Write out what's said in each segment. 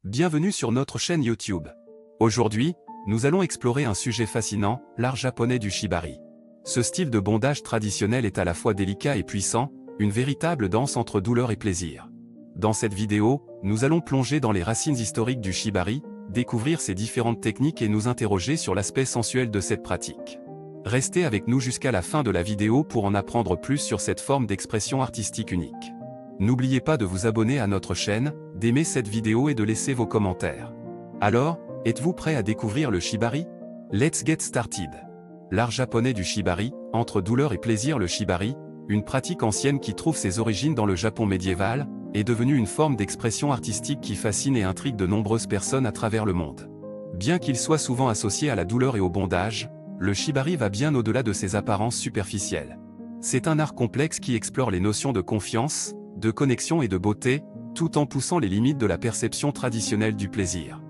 Bienvenue sur notre chaîne YouTube. Aujourd'hui, nous allons explorer un sujet fascinant, l'art japonais du shibari. Ce style de bondage traditionnel est à la fois délicat et puissant, une véritable danse entre douleur et plaisir. Dans cette vidéo, nous allons plonger dans les racines historiques du shibari, découvrir ses différentes techniques et nous interroger sur l'aspect sensuel de cette pratique. Restez avec nous jusqu'à la fin de la vidéo pour en apprendre plus sur cette forme d'expression artistique unique. N'oubliez pas de vous abonner à notre chaîne, d'aimer cette vidéo et de laisser vos commentaires. Alors, êtes-vous prêt à découvrir le shibari? Let's get started. L'art japonais du shibari, entre douleur et plaisir. Le shibari, une pratique ancienne qui trouve ses origines dans le Japon médiéval, est devenue une forme d'expression artistique qui fascine et intrigue de nombreuses personnes à travers le monde. Bien qu'il soit souvent associé à la douleur et au bondage, le shibari va bien au-delà de ses apparences superficielles. C'est un art complexe qui explore les notions de confiance, de connexion et de beauté, tout en poussant les limites de la perception traditionnelle du plaisir.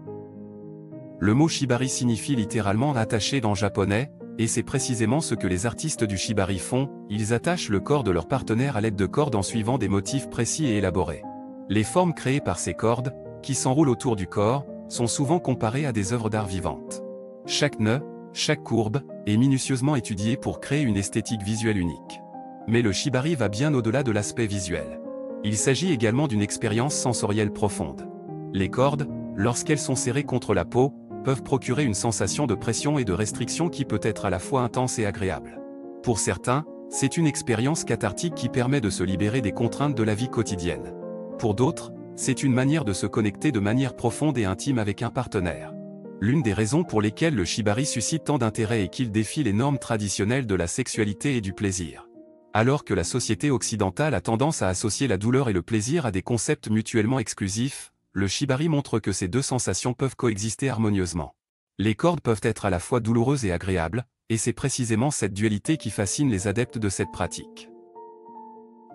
Le mot shibari signifie littéralement attaché dans japonais, et c'est précisément ce que les artistes du shibari font, ils attachent le corps de leur partenaire à l'aide de cordes en suivant des motifs précis et élaborés. Les formes créées par ces cordes, qui s'enroulent autour du corps, sont souvent comparées à des œuvres d'art vivantes. Chaque nœud, chaque courbe, est minutieusement étudiée pour créer une esthétique visuelle unique. Mais le shibari va bien au-delà de l'aspect visuel. Il s'agit également d'une expérience sensorielle profonde. Les cordes, lorsqu'elles sont serrées contre la peau, peuvent procurer une sensation de pression et de restriction qui peut être à la fois intense et agréable. Pour certains, c'est une expérience cathartique qui permet de se libérer des contraintes de la vie quotidienne. Pour d'autres, c'est une manière de se connecter de manière profonde et intime avec un partenaire. L'une des raisons pour lesquelles le shibari suscite tant d'intérêt est qu'il défie les normes traditionnelles de la sexualité et du plaisir. Alors que la société occidentale a tendance à associer la douleur et le plaisir à des concepts mutuellement exclusifs, le shibari montre que ces deux sensations peuvent coexister harmonieusement. Les cordes peuvent être à la fois douloureuses et agréables, et c'est précisément cette dualité qui fascine les adeptes de cette pratique.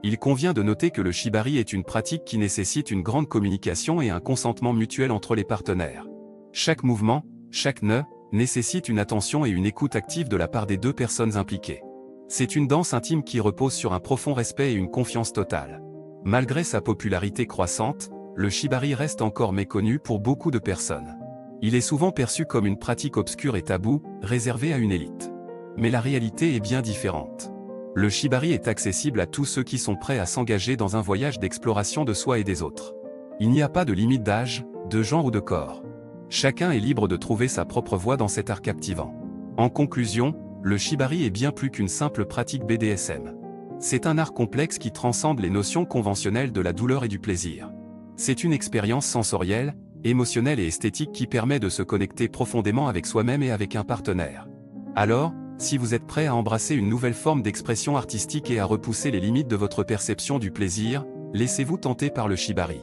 Il convient de noter que le shibari est une pratique qui nécessite une grande communication et un consentement mutuel entre les partenaires. Chaque mouvement, chaque nœud, nécessite une attention et une écoute active de la part des deux personnes impliquées. C'est une danse intime qui repose sur un profond respect et une confiance totale. Malgré sa popularité croissante, le shibari reste encore méconnu pour beaucoup de personnes. Il est souvent perçu comme une pratique obscure et taboue, réservée à une élite. Mais la réalité est bien différente. Le shibari est accessible à tous ceux qui sont prêts à s'engager dans un voyage d'exploration de soi et des autres. Il n'y a pas de limite d'âge, de genre ou de corps. Chacun est libre de trouver sa propre voie dans cet art captivant. En conclusion, le shibari est bien plus qu'une simple pratique BDSM. C'est un art complexe qui transcende les notions conventionnelles de la douleur et du plaisir. C'est une expérience sensorielle, émotionnelle et esthétique qui permet de se connecter profondément avec soi-même et avec un partenaire. Alors, si vous êtes prêt à embrasser une nouvelle forme d'expression artistique et à repousser les limites de votre perception du plaisir, laissez-vous tenter par le shibari.